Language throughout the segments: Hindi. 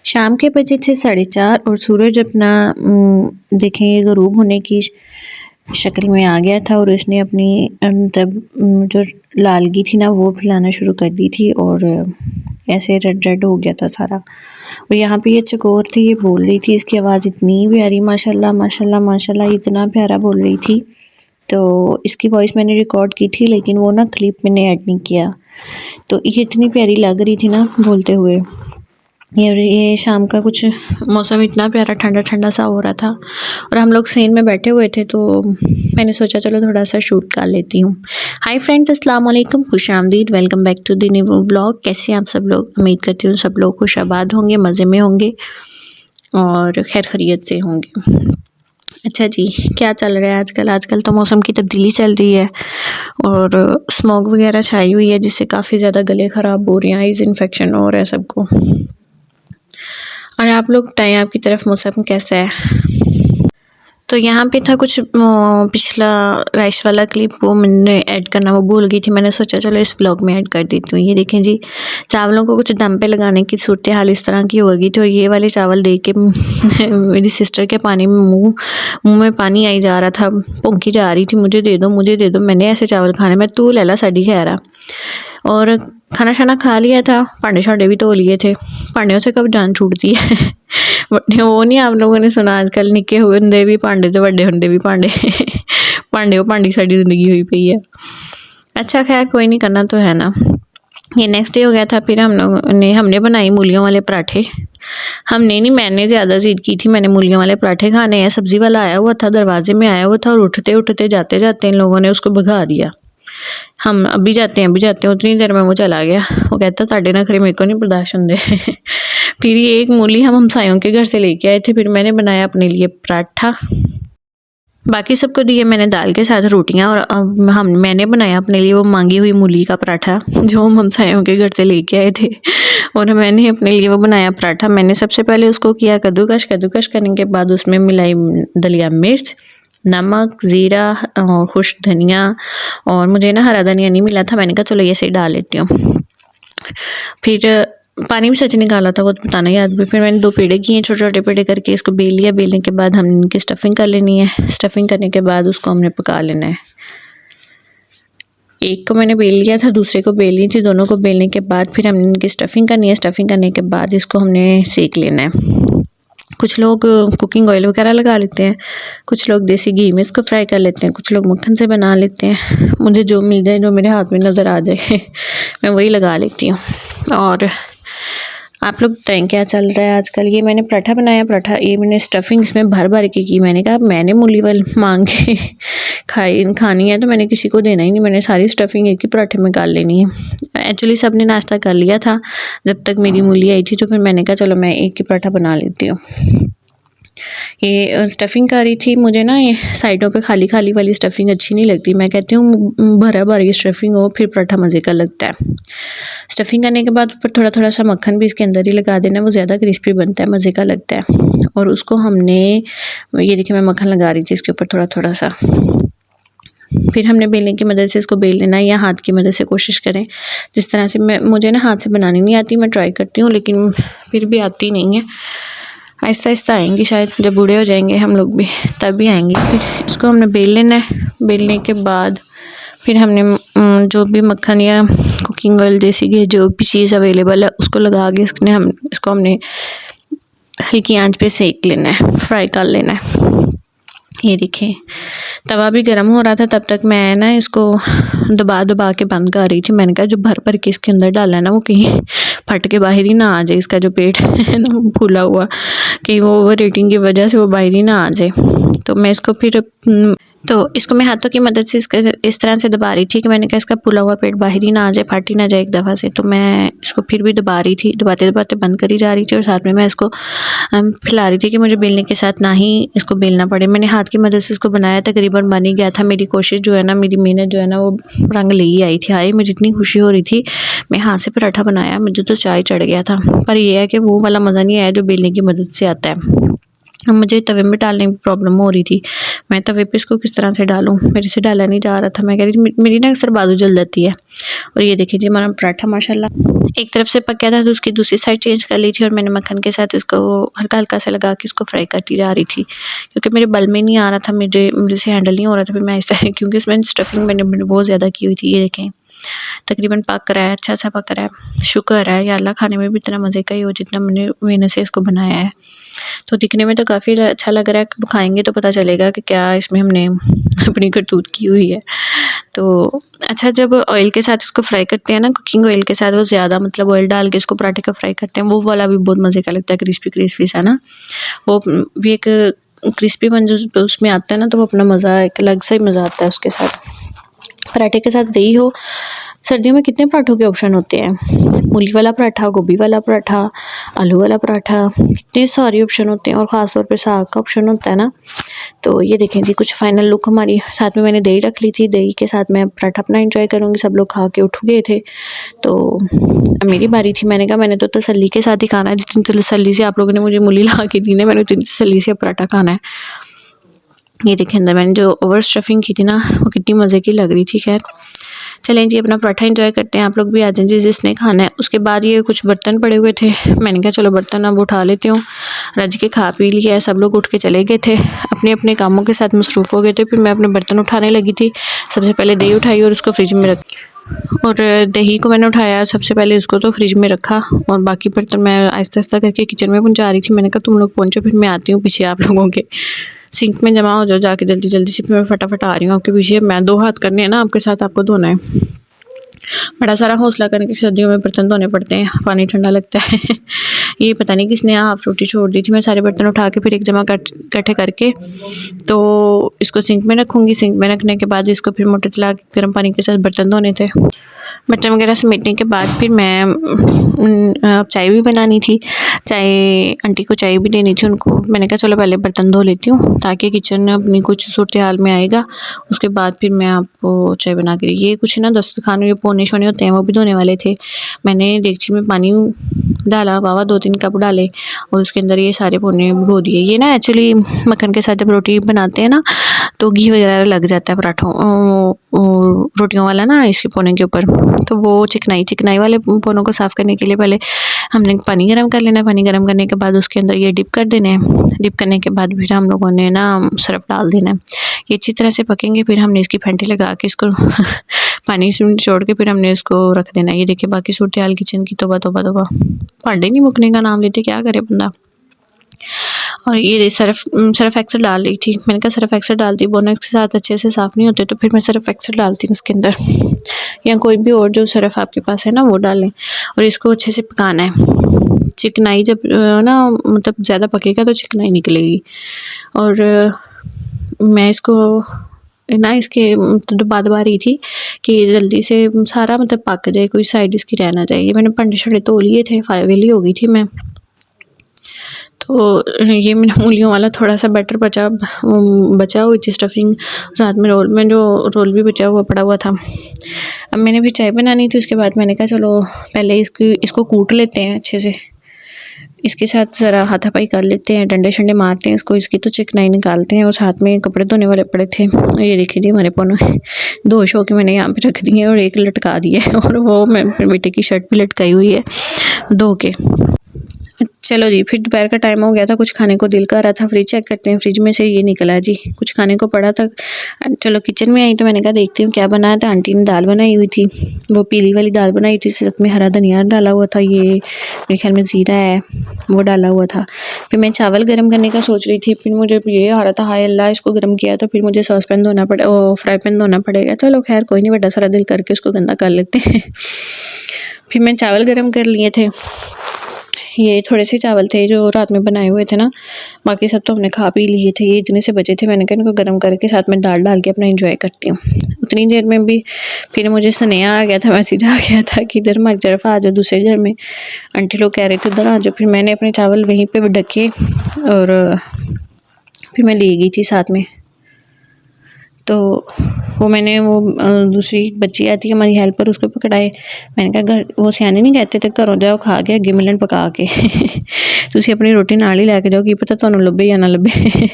शाम के बजे थे 4:30 और सूरज अपना देखें ग़ुरूब होने की शक्ल में आ गया था और उसने अपनी तब जो लालगी थी ना वो फैलाना शुरू कर दी थी और ऐसे रेड रेड हो गया था सारा। और यहाँ पे ये चकोर थी, ये बोल रही थी, इसकी आवाज़ इतनी प्यारी, माशाल्लाह माशाल्लाह माशाल्लाह इतना प्यारा बोल रही थी। तो इसकी वॉइस मैंने रिकॉर्ड की थी लेकिन वो ना क्लिप मैंने ऐड नहीं किया। तो ये इतनी प्यारी लग रही थी ना बोलते हुए। ये शाम का कुछ मौसम इतना प्यारा ठंडा ठंडा सा हो रहा था और हम लोग सेन में बैठे हुए थे तो मैंने सोचा चलो थोड़ा सा शूट कर लेती हूँ। हाय फ्रेंड्स, अस्सलाम वालेकुम, खुश आमदीद, welcome back to the new vlog. कैसे हैं आप सब लोग? उम्मीद करती हूँ सब लोग खुश आबाद होंगे, मज़े में होंगे और खैर खैरियत से होंगे। अच्छा जी, क्या चल रहा है आजकल? आजकल तो मौसम की तब्दीली चल रही है और स्मॉग वगैरह छाई हुई है जिससे काफ़ी ज़्यादा गले ख़राब हो रहे हैं, आइज़ इन्फेक्शन हो रहा है सबको। और आप लोग बताएं आपकी तरफ मौसम कैसा है? तो यहाँ पे था कुछ पिछला राइस वाला क्लिप, वो मैंने ऐड करना वो भूल गई थी। मैंने सोचा चलो इस ब्लॉग में ऐड कर देती हूँ। ये देखें जी, चावलों को कुछ दम पे लगाने की सूरत हाल इस तरह की हो गई थी और ये वाले चावल देख के मेरी सिस्टर के पानी में मुँह में पानी आई जा रहा था, भूखी जा रही थी, मुझे दे दो मुझे दे दो, मैंने ऐसे चावल खाने में तू लैला साड़ी खैरा। और खाना शाना खा लिया था, भांडे शांडे भी धो लिए थे। भांडियों से कब जान छूटती है वो नहीं आप लोगों ने सुना आजकल निक्के होंदे भी भांडे ते वड्डे होंदे भी भांडे भांडे भांडी साड़ी ज़िंदगी हुई पई है। अच्छा खैर कोई नहीं, करना तो है ना। ये नेक्स्ट डे हो गया था, फिर हमने बनाई मूलियों वाले पराठे। हमने नहीं, मैंने ज़्यादा ज़िद की थी, मैंने मूलियों वाले पराठे खाने हैं। सब्ज़ी वाला आया हुआ था, दरवाजे में आया हुआ था और उठते उठते जाते जाते इन लोगों ने उसको भगा दिया। हम अभी जाते हैं उतनी देर में वो चला गया। वो कहता ताड़े नखरे मेरे को नहीं बर्दाश्त होंदे फिर ये एक मूली हम हमसायों के घर से लेके आए थे, फिर मैंने बनाया अपने लिए पराठा, बाकी सबको दिए मैंने दाल के साथ रोटियां और मैंने बनाया अपने लिए वो मांगी हुई मूली का पराठा जो हम हमसायों के घर से लेके आए थे और मैंने अपने लिए वो बनाया पराठा। मैंने सबसे पहले उसको किया कद्दूकश करने के बाद उसमें मिलाई दलिया मिर्च, नमक, ज़ीरा और खुश्क धनिया, और मुझे ना हरा धनिया नहीं मिला था, मैंने कहा चलो ये से डाल लेती हूँ। फिर पानी भी सच निकाला था वो तो बताना याद भी। फिर मैंने 2 पेड़े किए, छोटे छोटे पेड़े करके इसको बेल लिया। बेलने के बाद हमने इनकी स्टफिंग कर लेनी है। स्टफिंग करने के बाद उसको हमने पका लेना है। एक को मैंने बेल लिया था, दूसरे को बेल ली थी। दोनों को बेलने के बाद फिर हमने इनकी स्टफिंग करनी है। स्टफिंग करने के बाद इसको हमने सेक लेना है। कुछ लोग कुकिंग ऑयल वगैरह लगा लेते हैं, कुछ लोग देसी घी में इसको फ्राई कर लेते हैं, कुछ लोग मक्खन से बना लेते हैं। मुझे जो मिल जाए, जो मेरे हाथ में नज़र आ जाए मैं वही लगा लेती हूँ। और आप लोग बताएं क्या चल रहा है आजकल? ये मैंने पराठा बनाया, ये मैंने स्टफिंग इसमें भर भर के की। मैंने कहा मैंने मूली वाल मांग के खानी है तो मैंने किसी को देना ही नहीं, मैंने सारी स्टफिंग एक ही पराठे में डाल लेनी है। एक्चुअली सब ने नाश्ता कर लिया था जब तक मेरी मूली आई थी, तो फिर मैंने कहा चलो मैं एक ही पराठा बना लेती हूँ। ये स्टफिंग कर रही थी, मुझे ना ये साइडों पे खाली खाली वाली स्टफिंग अच्छी नहीं लगती। मैं कहती हूँ भरा भरी स्टफिंग हो फिर पराठा मज़े का लगता है। स्टफिंग करने के बाद ऊपर थोड़ा थोड़ा सा मक्खन भी इसके अंदर ही लगा देना, वो ज़्यादा क्रिस्पी बनता है, मज़े का लगता है। और उसको हमने, ये देखिए मैं मक्खन लगा रही थी इसके ऊपर थोड़ा थोड़ा सा। फिर हमने बेलने की मदद से इसको बेल लेना या हाथ की मदद से, कोशिश करें जिस तरह से। मुझे ना हाथ से बनानी नहीं आती, मैं ट्राई करती हूँ लेकिन फिर भी आती नहीं है। आहिस्ता आहिस्ता आएंगी शायद, जब बूढ़े हो जाएंगे हम लोग भी तब भी आएंगी। फिर इसको हमने बेल लेना है। बेलने के बाद फिर हमने जो भी मक्खन या कुकिंग ऑयल देसी घी जो भी चीज़ अवेलेबल है उसको लगा के इसको हमने हल्की आंच पे सेक लेना है, फ्राई कर लेना है। ये देखिए तवा भी गर्म हो रहा था, तब तक मैं ना इसको दबा दबा के बंद कर रही थी। मैंने कहा जो भर भर के इसके अंदर डाला है ना वो कहीं फट के बाहर ही ना आ जाए, इसका जो पेट है ना वो फूला हुआ, कहीं वो ओवर ईटिंग की वजह से वो बाहर ही ना आ जाए। तो मैं इसको मैं हाथों की मदद से इस तरह से दबा रही थी कि मैंने कहा इसका फूला हुआ पेट बाहर ही ना आ जाए, फट ही ना जाए एक दफ़ा से। तो मैं इसको फिर भी दबा रही थी, दबाते दबाते बंद करी जा रही थी और साथ में मैं इसको फैला रही थी कि मुझे बेलने के साथ ना ही इसको बेलना पड़े। मैंने हाथ की मदद से इसको बनाया, तकरीबन बन ही गया था। मेरी कोशिश जो है ना, मेरी मेहनत जो है ना वो रंग ले ही आई थी। हाय मुझे इतनी खुशी हो रही थी, मैं हाथ से पराठा बनाया, मुझे तो चाय चढ़ गया था। पर यह है कि वो वाला मज़ा नहीं आया जो बेलने की मदद से आता है। मुझे तवे में डालने में प्रॉब्लम हो रही थी, मैं तवे पे इसको किस तरह से डालूँ, मेरे से डाला नहीं जा रहा था। मैं कह रही थी मेरी ना अक्सर बाजू जल जाती है। और ये देखिए जी हमारा पराठा माशाल्लाह एक तरफ से पक गया था, तो उसकी दूसरी साइड चेंज कर ली थी और मैंने मक्खन के साथ इसको हल्का हल्का सा लगा के इसको फ्राई करती जा रही थी, क्योंकि मेरे बल में नहीं आ रहा था, मेरे से हैंडल नहीं हो रहा था। फिर मैं ऐसा क्योंकि इसमें स्टफिंग मैंने बहुत ज़्यादा की हुई थी। ये देखें तकरीबन पक रहा है, अच्छा सा पक रहा है। शुक्र है या अल्लाह, खाने में भी इतना मज़े का ही हो जितना मैंने मेहनत से इसको बनाया है। तो दिखने में तो काफ़ी अच्छा लग रहा है, खाएंगे तो पता चलेगा कि क्या इसमें हमने अपनी करतूत की हुई है। तो अच्छा, जब ऑयल के साथ इसको फ्राई करते हैं ना, कुकिंग ऑयल के साथ, वो ज़्यादा मतलब ऑयल डाल के इसको पराठे का फ्राई करते हैं, वो वाला भी बहुत मज़े का लगता है, क्रिस्पी क्रिस्पी सा ना। वो भी एक क्रिस्पी बन जो उसमें आता है ना, तो वो अपना मज़ा एक अलग सा ही मज़ा आता है उसके साथ। पराठे के साथ दही हो। सर्दियों में कितने पराठों के ऑप्शन होते हैं, मूली वाला पराठा, गोभी वाला पराठा, आलू वाला पराठा, कितने सारे ऑप्शन होते हैं। और ख़ास तौर पे साग का ऑप्शन होता है ना। तो ये देखें जी कुछ फाइनल लुक हमारी। साथ में मैंने दही रख ली थी, दही के साथ मैं पराठा अपना एंजॉय करूँगी। सब लोग खा के उठ गए थे, तो अब मेरी बारी थी। मैंने कहा मैंने तो तसल्ली के साथ ही खाना है, जितनी तसल्ली से आप लोगों ने मुझे मूली ला के दी ना, मैंने उतनी तसल्ली से पराठा खाना है। ये देखें अंदर मैंने जो ओवर स्टफिंग की थी ना, वो कितनी मज़े की लग रही थी। खैर चलें जी अपना पराठा एंजॉय करते हैं, आप लोग भी आ जाएं जी जिसने खाना है। उसके बाद ये कुछ बर्तन पड़े हुए थे, मैंने कहा चलो बर्तन अब उठा लेती हूँ। रज के खा पी लिया है, सब लोग उठ के चले गए थे, अपने अपने कामों के साथ मसरूफ़ हो गए थे। फिर मैं अपने बर्तन उठाने लगी थी। सबसे पहले दही उठाई और उसको फ्रिज में रख, और दही को मैंने उठाया सबसे पहले, उसको तो फ्रिज में रखा। और बाकी बर्तन मैं आहिस्ता आहिस्ता करके किचन में पहुँचा रही थी। मैंने कहा तुम लोग पहुँचो, फिर मैं आती हूँ पीछे आप लोगों के। सिंक में जमा हो जाओ जाके जल्दी जल्दी से, फिर मैं फटाफट आ रही हूँ आपके पीछे। मैं 2 हाथ करने हैं ना आपके साथ, आपको धोना है। बड़ा सारा हौसला करके सर्दियों में बर्तन धोने पड़ते हैं, पानी ठंडा लगता है। ये पता नहीं किसने हाफ़ रोटी छोड़ दी थी। मैं सारे बर्तन उठा के फिर एक जमा इकट्ठे करके तो इसको सिंक में रखूँगी। सिंक में रखने के बाद इसको फिर मोटर चला के गर्म पानी के साथ बर्तन धोने थे। बर्तन वगैरह समेटने के बाद फिर मैं चाय भी बनानी थी, चाय आंटी को चाय भी देनी थी उनको। मैंने कहा चलो पहले बर्तन धो लेती हूँ, ताकि किचन अपनी कुछ सूरत हाल में आएगा, उसके बाद फिर मैं आपको चाय बना के। ये कुछ ना दस्तरखान में पोने शोने होते हैं, वो भी धोने वाले थे। मैंने डेगची में पानी डाला, वावा 2-3 कप डाले और उसके अंदर ये सारे पोने भिगो दिए। ये ना एक्चुअली मक्खन के साथ जब रोटी बनाते हैं ना, तो घी वगैरह लग जाता है पराठों रोटियों वाला ना इसके पोने के ऊपर। तो वो चिकनाई वाले पोनों को साफ़ करने के लिए पहले हमने पानी गर्म कर लेना है। पानी गर्म करने के बाद उसके अंदर ये डिप कर देने हैं। डिप करने के बाद फिर हम लोगों ने ना सर्फ डाल देना है। ये अच्छी तरह से पकेंगे, फिर हमने इसकी फेंटी लगा के इसको पानी से निचोड़ के फिर हमने इसको रख देना है। ये देखिए बाकी सूरत हाल किचन की, तौबा तौबा तौबा, भांडे नहीं मुकने का नाम लेते, क्या करे बंदा। और ये सर्फ एक्सेल डाल रही थी। मैंने कहा सर्फ एक्सेल डालती, बोनस के साथ अच्छे से साफ़ नहीं होते, तो फिर मैं सर्फ एक्सेल डालती हूँ उसके अंदर, या कोई भी और जो सर्फ आपके पास है ना वो डालें। और इसको अच्छे से पकाना है। चिकनाई जब ना मतलब ज़्यादा पकेगा तो चिकनाई निकलेगी। और मैं इसको ना इसके तो दबा रही थी कि जल्दी से सारा मतलब पक जाए, कोई साइड इसकी रह ना जाए। ये मैंने भांडे शांडे धो लिए थे, वेली हो गई थी मैं। तो ये मैंने मूलियों वाला थोड़ा सा बैटर बचा हुई थी स्टफिंग, साथ में रोल में जो रोल भी बचा हुआ पड़ा हुआ था। अब मैंने भी चाय बनानी थी, उसके बाद मैंने कहा चलो पहले इसको कूट लेते हैं अच्छे से, इसके साथ ज़रा हाथापाई कर लेते हैं, डंडे शंडे मारते हैं इसको, इसकी तो चिकनाई निकालते हैं। और साथ में कपड़े धोने वाले पड़े थे, ये देखिए जी हमारे पोनों 2 शो के मैंने यहाँ पे रख दिए और एक लटका दिए, और वो मैं बेटे की शर्ट भी लटकाई हुई है धो के। चलो जी, फिर दोपहर का टाइम हो गया था, कुछ खाने को दिल कर रहा था। फ्रिज चेक करते हैं, फ्रिज में से ये निकला जी कुछ खाने को पड़ा था। चलो किचन में आई तो मैंने कहा देखती हूँ क्या बनाया था। आंटी ने दाल बनाई हुई थी, वो पीली वाली दाल बनाई थी, साथ में हरा धनिया डाला हुआ था, ये मेरे ख्याल में ज़ीरा है वो डाला हुआ था। फिर मैं चावल गर्म करने का सोच रही थी, फिर मुझे ये आ रहा था हाय अल्लाह इसको गर्म किया तो फिर मुझे सॉस पैन धोना पड़े, फ्राई पैन धोना पड़ेगा। चलो खैर कोई नहीं, बड़ा सारा दिल करके उसको गंदा कर लेते हैं। फिर मैं चावल गर्म कर लिए थे, ये थोड़े से चावल थे जो रात में बनाए हुए थे ना, बाकी सब तो हमने खा पी लिए थे। ये इतने से बचे थे, मैंने कहा इनको गर्म करके साथ में दाल डाल के अपना एंजॉय करती हूँ। उतनी देर में भी फिर मुझे स्नेहा आ गया था, मैसेज आ गया था कि इधर हमारी तरफ आ जाओ, दूसरे घर में आंटी लोग कह रहे थे उधर आ जाओ। फिर मैंने अपने चावल वहीं पर ढके और फिर मैं ले गई थी साथ में। तो वो मैंने वो दूसरी बच्ची आती है हमारी हेल्पर, उसको पकड़ाए। मैंने कहा घर वो सियाने नहीं कहते थे घरों जाओ खा के अगे मिलन पका के तुसी अपनी रोटी नाल ही लैके जाओ, की पता तुहानू लभे या ना लभे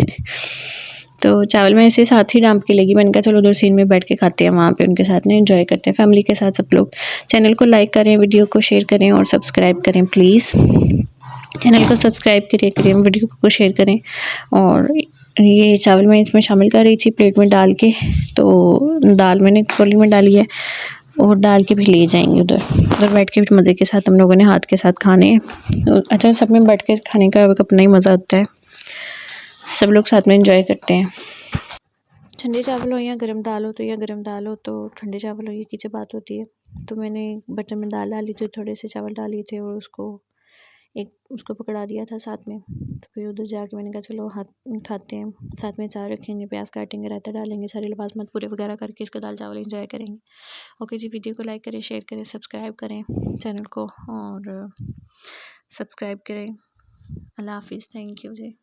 तो चावल मैं ऐसे साथ ही डांप के लेगी। मैंने कहा चलो उधर सीन में बैठ के खाते हैं, वहाँ पे उनके साथ में एंजॉय करते हैं फैमिली के साथ सब लोग। चैनल को लाइक करें, वीडियो को शेयर करें और सब्सक्राइब करें प्लीज़। चैनल को सब्सक्राइब करें, वीडियो को शेयर करें। और ये चावल मैं इसमें शामिल कर रही थी प्लेट में डाल के, तो दाल मैंने कटोरी में डाली है और डाल के भी ले जाएंगे उधर। उधर बैठ के भी मज़े के साथ हम लोगों ने हाथ के साथ खाने हैं। अच्छा, सब में बैठ के खाने का एक अपना ही मज़ा होता है, सब लोग साथ में एंजॉय करते हैं। ठंडे चावल हो या गरम दाल हो, तो ठंडे चावल हो, ये की बात होती है। तो मैंने बर्तन में दाल डाली थी, थोड़े से चावल डाले थे और उसको पकड़ा दिया था साथ में। तो फिर उधर जाके मैंने कहा चलो हाथ खाते हैं, साथ में चाय रखेंगे, प्याज काटेंगे, रायता डालेंगे, सारे लिबास मत पूरे वगैरह करके इसका दाल चावल एंजॉय करेंगे। ओके जी, वीडियो को लाइक करें, शेयर करें, सब्सक्राइब करें चैनल को, और सब्सक्राइब करें। अल्लाह हाफिज़, थैंक यू जी।